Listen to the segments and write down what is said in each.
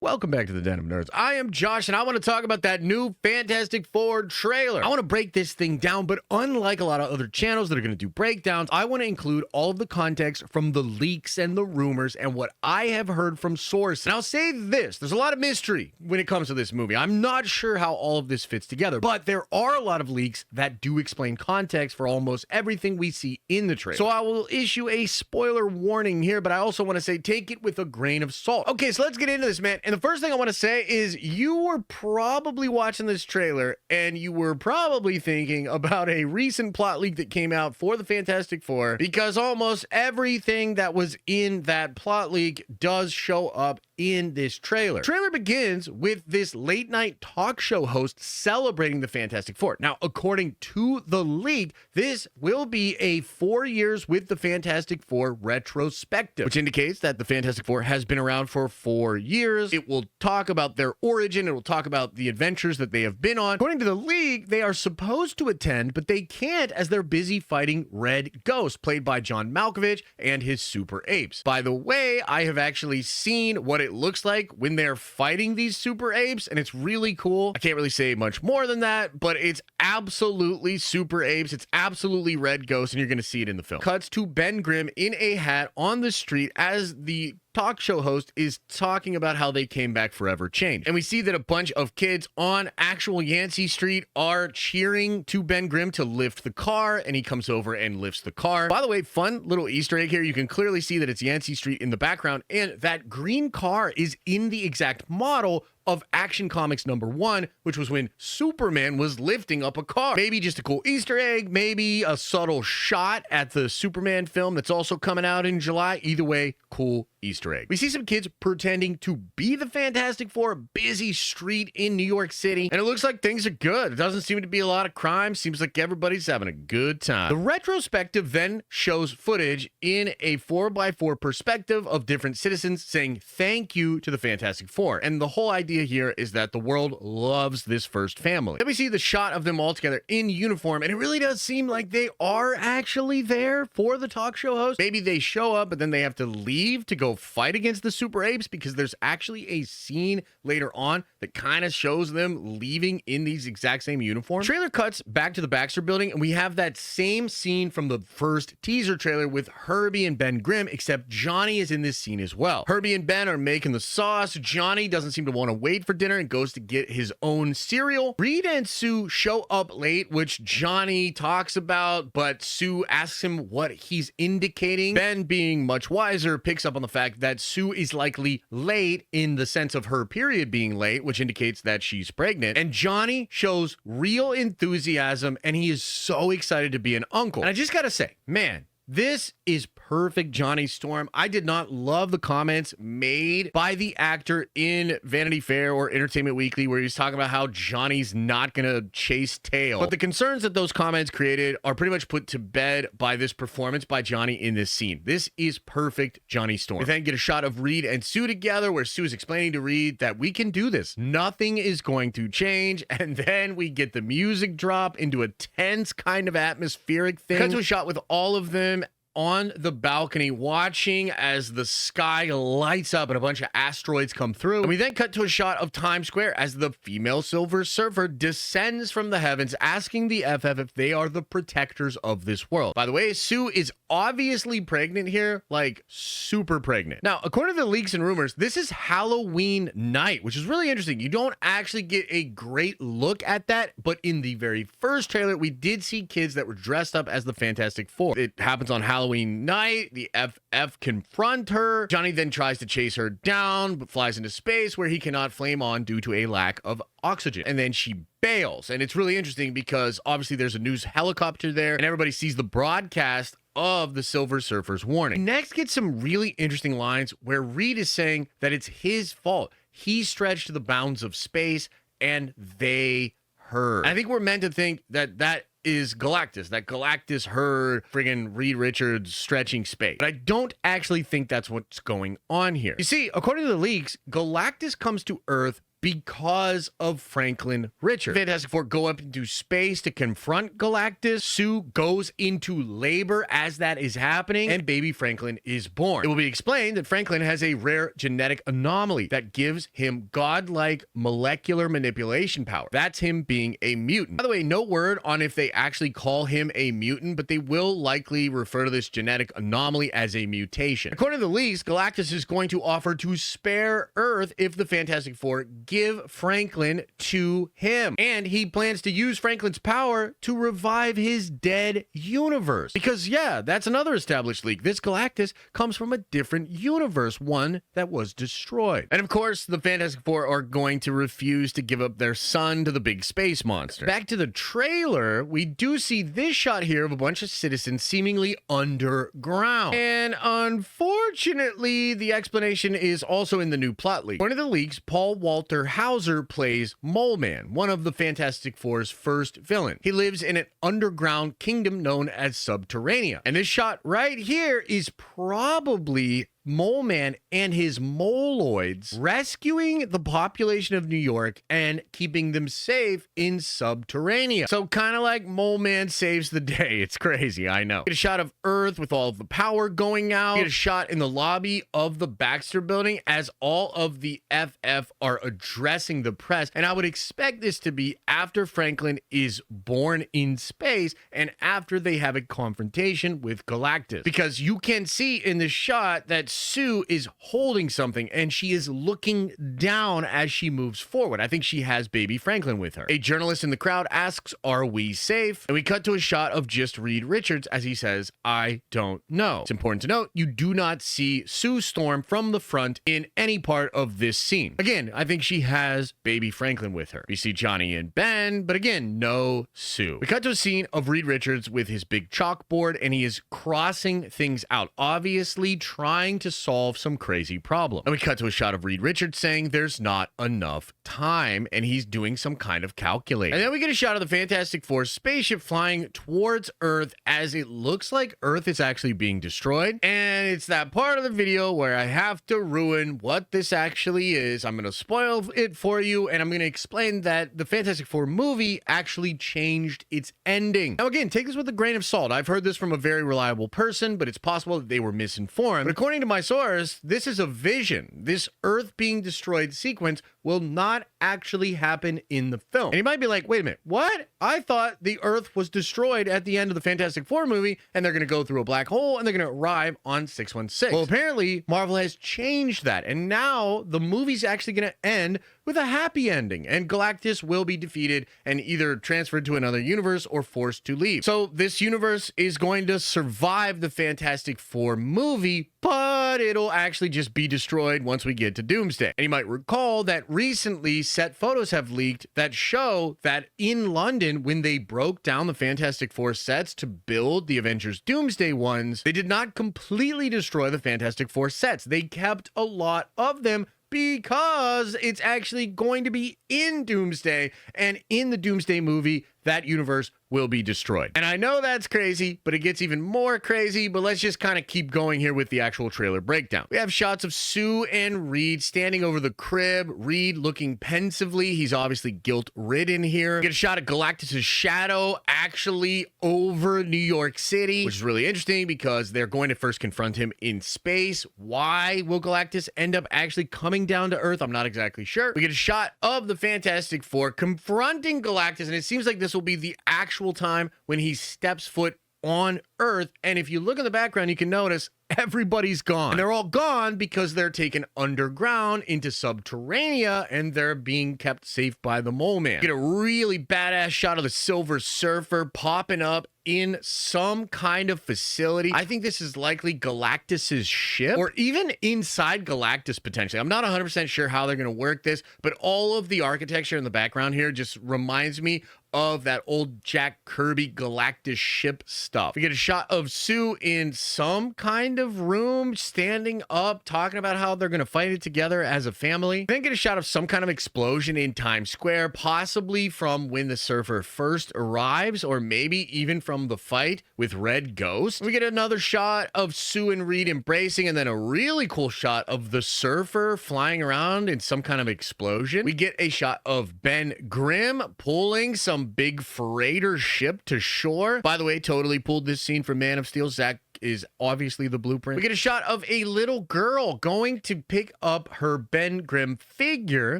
Welcome back to the Den of Nerds. I am Josh, and I want to talk about that new Fantastic Four trailer. I want to break this thing down, but unlike a lot of other channels that are going to do breakdowns, I want to include all of the context from the leaks and the rumors and what I have heard from sources. And I'll say this, there's a lot of mystery when it comes to this movie. I'm not sure how all of this fits together, but there are a lot of leaks that do explain context for almost everything we see in the trailer. So I will issue a spoiler warning here, but I also want to say take it with a grain of salt. Okay, so let's get into this, man. And the first thing I want to say is you were probably watching this trailer and you were probably thinking about a recent plot leak that came out for the Fantastic Four, because almost everything that was in that plot leak does show up in this trailer. The trailer begins with this late night talk show host celebrating the Fantastic Four. Now, according to the leak, this will be a 4 years with the Fantastic Four retrospective, which indicates that the Fantastic Four has been around for 4 years. It will talk about their origin. It will talk about the adventures that they have been on. According to the leak, they are supposed to attend, but they can't as they're busy fighting Red Ghost, played by John Malkovich and his super apes. By the way, I have actually seen what it looks like when they're fighting these super apes, and it's really cool. I can't really say much more than that, but it's absolutely super apes. It's absolutely Red Ghost, and you're going to see it in the film. Cuts to Ben Grimm in a hat on the street as the talk show host is talking about how they came back forever changed. And we see that a bunch of kids on actual Yancey Street are cheering to Ben Grimm to lift the car, and he comes over and lifts the car. By the way, fun little Easter egg here. You can clearly see that it's Yancey Street in the background, and that green car is in the exact model of Action Comics #1, which was when Superman was lifting up a car. Maybe just a cool Easter egg, maybe a subtle shot at the Superman film that's also coming out in July. Either way, cool Easter egg. We see some kids pretending to be the Fantastic Four, a busy street in New York City, and it looks like things are good. It doesn't seem to be a lot of crime. Seems like everybody's having a good time. The retrospective then shows footage in a 4x4 perspective of different citizens saying thank you to the Fantastic Four. And the whole idea here is that the world loves this first family. Then we see the shot of them all together in uniform, and it really does seem like they are actually there for the talk show host. Maybe they show up, but then they have to leave to go fight against the super apes, because there's actually a scene later on that kind of shows them leaving in these exact same uniforms. Trailer cuts back to the Baxter building, and we have that same scene from the first teaser trailer with Herbie and Ben Grimm, except Johnny is in this scene as well. Herbie and Ben are making the sauce. Johnny doesn't seem to want to wait for dinner and goes to get his own cereal. Reed and Sue show up late, which Johnny talks about, but Sue asks him what he's indicating. Ben, being much wiser, picks up on the fact that Sue is likely late in the sense of her period being late, which indicates that she's pregnant. And Johnny shows real enthusiasm, and he is so excited to be an uncle. And I just gotta say, man, this is perfect Johnny Storm. I did not love the comments made by the actor in Vanity Fair or Entertainment Weekly where he's talking about how Johnny's not going to chase tail. But the concerns that those comments created are pretty much put to bed by this performance by Johnny in this scene. This is perfect Johnny Storm. We then get a shot of Reed and Sue together where Sue is explaining to Reed that we can do this. Nothing is going to change. And then we get the music drop into a tense kind of atmospheric thing. Cut to a shot with all of them on the balcony watching as the sky lights up and a bunch of asteroids come through. And we then cut to a shot of Times Square as the female Silver Surfer descends from the heavens, asking the FF if they are the protectors of this world. By the way, Sue is obviously pregnant here, like super pregnant. Now, according to the leaks and rumors, this is Halloween night, which is really interesting. You don't actually get a great look at that, but in the very first trailer, we did see kids that were dressed up as the Fantastic Four. It happens on Halloween night. The FF confront her. Johnny then tries to chase her down, but flies into space where he cannot flame on due to a lack of oxygen. And then she bails. And it's really interesting because obviously there's a news helicopter there, and everybody sees the broadcast of the Silver Surfer's warning. Next, get some really interesting lines where Reed is saying that it's his fault. He stretched to the bounds of space, and they heard. I think we're meant to think that that is Galactus, that Galactus heard friggin' Reed Richards stretching space. But I don't actually think that's what's going on here. You see, according to the leaks, Galactus comes to Earth because of Franklin Richards. Fantastic Four go up into space to confront Galactus. Sue goes into labor as that is happening, and baby Franklin is born. It will be explained that Franklin has a rare genetic anomaly that gives him godlike molecular manipulation power. That's him being a mutant. By the way, no word on if they actually call him a mutant, but they will likely refer to this genetic anomaly as a mutation. According to the leaks, Galactus is going to offer to spare Earth if the Fantastic Four give Franklin to him. And he plans to use Franklin's power to revive his dead universe. Because, yeah, that's another established leak. This Galactus comes from a different universe, one that was destroyed. And of course, the Fantastic Four are going to refuse to give up their son to the big space monster. Back to the trailer, we do see this shot here of a bunch of citizens seemingly underground. And unfortunately, the explanation is also in the new plot leak. One of the leaks, Paul Walter Hauser plays Mole Man, one of the Fantastic Four's first villain. He lives in an underground kingdom known as Subterranea. And this shot right here is probably Mole Man and his moloids rescuing the population of New York and keeping them safe in Subterranea. So kind of like Mole Man saves the day. It's crazy, I know. Get a shot of Earth with all of the power going out. Get a shot in the lobby of the Baxter building as all of the FF are addressing the press. And I would expect this to be after Franklin is born in space and after they have a confrontation with Galactus. Because you can see in the shot that Sue is holding something and she is looking down as she moves forward. I think she has baby Franklin with her. A journalist in the crowd asks, "Are we safe?" And we cut to a shot of just Reed Richards as he says, "I don't know." It's important to note, you do not see Sue Storm from the front in any part of this scene. Again, I think she has baby Franklin with her. We see Johnny and Ben, but again, no Sue. We cut to a scene of Reed Richards with his big chalkboard and he is crossing things out, obviously trying to solve some crazy problem. And we cut to a shot of Reed Richards saying there's not enough time and he's doing some kind of calculating. And then we get a shot of the Fantastic Four spaceship flying towards Earth as it looks like Earth is actually being destroyed. And it's that part of the video where I have to ruin what this actually is. I'm going to spoil it for you and I'm going to explain that the Fantastic Four movie actually changed its ending. Now again, take this with a grain of salt. I've heard this from a very reliable person, but it's possible that they were misinformed. But according to my source, this is a vision. This Earth being destroyed sequence will not actually happen in the film. And you might be like, wait a minute, what? I thought the Earth was destroyed at the end of the Fantastic Four movie and they're going to go through a black hole and they're going to arrive on 616. Well, apparently Marvel has changed that. And now the movie's actually going to end with a happy ending and Galactus will be defeated and either transferred to another universe or forced to leave. So this universe is going to survive the Fantastic Four movie, but it'll actually just be destroyed once we get to Doomsday. And you might recall that recently set photos have leaked that show that in London, when they broke down the Fantastic Four sets to build the Avengers Doomsday ones, they did not completely destroy the Fantastic Four sets. They kept a lot of them because it's actually going to be in Doomsday, and in the Doomsday movie, that universe will be destroyed. And I know that's crazy, but it gets even more crazy, but let's just kind of keep going here with the actual trailer breakdown. We have shots of Sue and Reed standing over the crib, Reed looking pensively. He's obviously guilt-ridden here. We get a shot of Galactus' shadow actually over New York City, which is really interesting because they're going to first confront him in space. Why will Galactus end up actually coming down to Earth? I'm not exactly sure. We get a shot of the Fantastic Four confronting Galactus, and it seems like this will be the actual time when he steps foot on Earth. And if you look in the background, you can notice everybody's gone. And they're all gone because they're taken underground into Subterranea and they're being kept safe by the Mole Man. Get a really badass shot of the Silver Surfer popping up in some kind of facility. I think this is likely Galactus's ship or even inside Galactus potentially. I'm not 100% sure how they're going to work this, but all of the architecture in the background here just reminds me of that old Jack Kirby Galactus ship stuff. We get a shot of Sue in some kind kind of room, standing up, talking about how they're going to fight it together as a family. Then get a shot of some kind of explosion in Times Square, possibly from when the surfer first arrives, or maybe even from the fight with Red Ghost. We get another shot of Sue and Reed embracing, and then a really cool shot of the surfer flying around in some kind of explosion. We get a shot of Ben Grimm pulling some big freighter ship to shore. By the way, totally pulled this scene from Man of Steel. Zach is obviously the blueprint. We get a shot of a little girl going to pick up her Ben Grimm figure,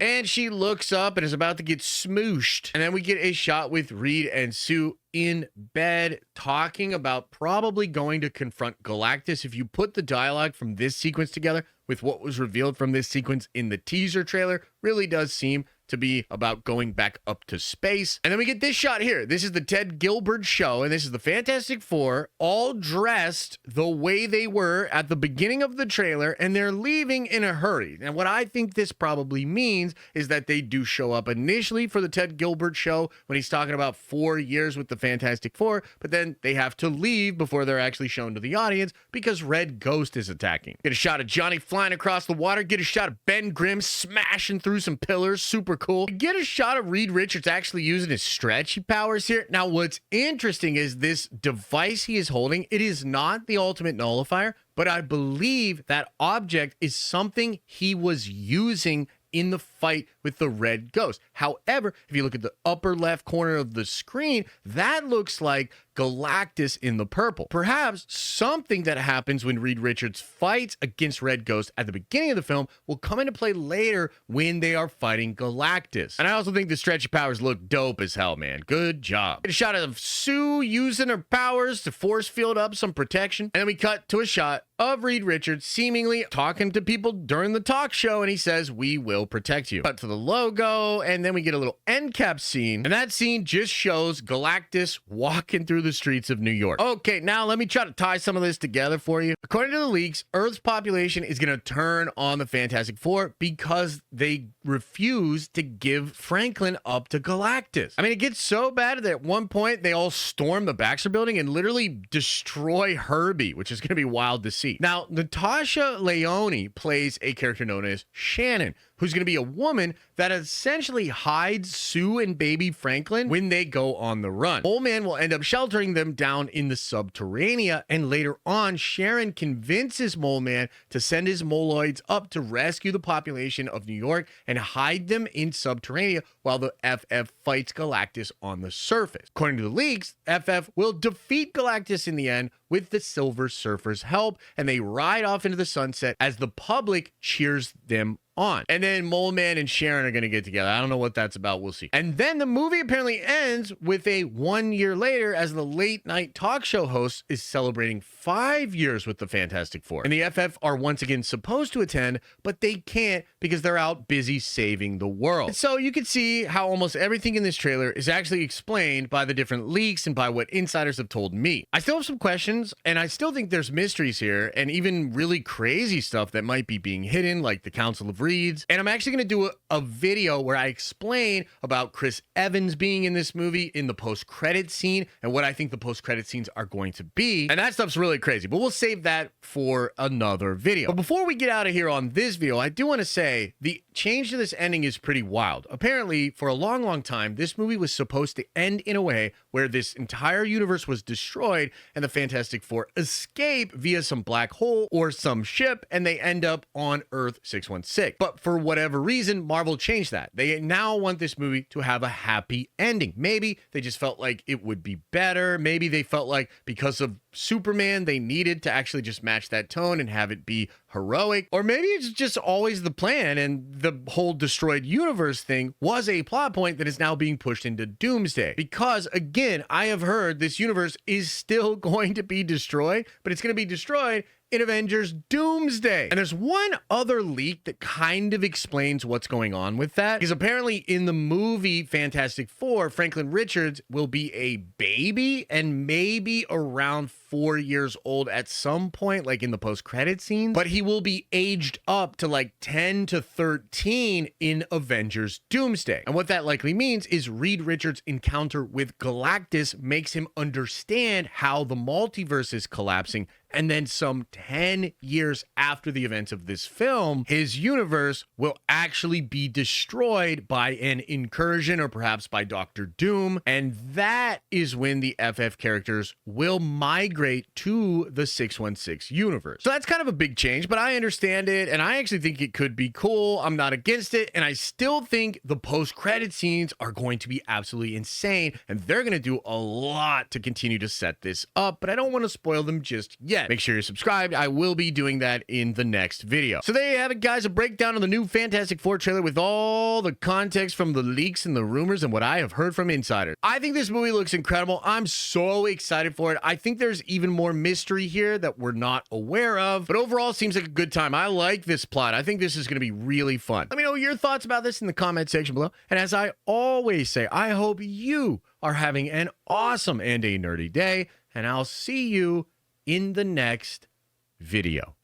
and she looks up and is about to get smooshed. And then we get a shot with Reed and Sue in bed talking about probably going to confront Galactus. If you put the dialogue from this sequence together with what was revealed from this sequence in the teaser trailer, really does seem to be about going back up to space. And then we get this shot here. This is the Ted Gilbert show, and this is the Fantastic Four all dressed the way they were at the beginning of the trailer, and they're leaving in a hurry. And what I think this probably means is that they do show up initially for the Ted Gilbert show when he's talking about 4 years with the Fantastic Four, but then they have to leave before they're actually shown to the audience because Red Ghost is attacking. Get a shot of Johnny flying across the water, get a shot of Ben Grimm smashing through some pillars, super cool. Get a shot of Reed Richards actually using his stretchy powers here. Now, what's interesting is this device he is holding. It is not the ultimate nullifier, but I believe that object is something he was using in the fight with the Red Ghost. However, if you look at the upper left corner of the screen, that looks like Galactus in the purple. Perhaps something that happens when Reed Richards fights against Red Ghost at the beginning of the film will come into play later when they are fighting Galactus. And I also think the stretchy powers look dope as hell, man. Good job. Get a shot of Sue using her powers to force field up some protection. And then we cut to a shot of Reed Richards seemingly talking to people during the talk show, and he says, "We will protect you." Cut to the logo, and then we get a little end cap scene, and that scene just shows Galactus walking through the streets of New York. Okay, now let me try to tie some of this together for you. According to the leaks, Earth's population is going to turn on the Fantastic Four because they refuse to give Franklin up to Galactus. I mean, it gets so bad that at one point they all storm the Baxter building and literally destroy Herbie, which is going to be wild to see. Now, Natasha Lyonne plays a character known as Shannon, who's going to be a woman that essentially hides Sue and baby Franklin when they go on the run. Mole Man will end up sheltering them down in the Subterranea, and later on, Sharon convinces Mole Man to send his moloids up to rescue the population of New York and hide them in Subterranea while the FF fights Galactus on the surface. According to the leaks, FF will defeat Galactus in the end with the Silver Surfer's help, and they ride off into the sunset as the public cheers them on. And then Mole Man and Sharon are going to get together. I don't know what that's about. We'll see. And then the movie apparently ends with a 1 year later as the late night talk show host is celebrating 5 years with the Fantastic Four. And the FF are once again supposed to attend, but they can't because they're out busy saving the world. And so you can see how almost everything in this trailer is actually explained by the different leaks and by what insiders have told me. I still have some questions, and I still think there's mysteries here and even really crazy stuff that might be being hidden, like the Council of Reeds. And I'm actually going to do a video where I explain about Chris Evans being in this movie in the post-credit scene and what I think the post-credit scenes are going to be. And that stuff's really crazy, but we'll save that for another video. But before we get out of here on this video, I do want to say the change to this ending is pretty wild. Apparently, for a long, long time, this movie was supposed to end in a way where this entire universe was destroyed and the Fantastic Four escape via some black hole or some ship, and they end up on Earth 616. But for whatever reason, Marvel changed that. They now want this movie to have a happy ending. Maybe they just felt like it would be better. Maybe they felt like because of Superman, they needed to actually just match that tone and have it be heroic. Or maybe it's just always the plan, and the whole destroyed universe thing was a plot point that is now being pushed into Doomsday. Because again, I have heard this universe is still going to be destroyed, but it's going to be destroyed in Avengers Doomsday. And there's one other leak that kind of explains what's going on with that. Because apparently in the movie Fantastic Four, Franklin Richards will be a baby and maybe around 4 years old at some point, like in the post-credit scenes. But he will be aged up to like 10 to 13 in Avengers Doomsday. And what that likely means is Reed Richards' encounter with Galactus makes him understand how the multiverse is collapsing And then some 10 years after the events of this film, his universe will actually be destroyed by an incursion or perhaps by Doctor Doom. And that is when the FF characters will migrate to the 616 universe. So that's kind of a big change, but I understand it. And I actually think it could be cool. I'm not against it. And I still think the post-credit scenes are going to be absolutely insane. And they're going to do a lot to continue to set this up, but I don't want to spoil them just yet. Make sure you're subscribed. I will be doing that in the next video. So there you have it, guys. A breakdown of the new Fantastic Four trailer with all the context from the leaks and the rumors and what I have heard from insiders. I think this movie looks incredible. I'm so excited for it. I think there's even more mystery here that we're not aware of, but overall, it seems like a good time. I like this plot. I think this is going to be really fun. Let me know your thoughts about this in the comment section below. And as I always say, I hope you are having an awesome and a nerdy day, and I'll see you in the next video.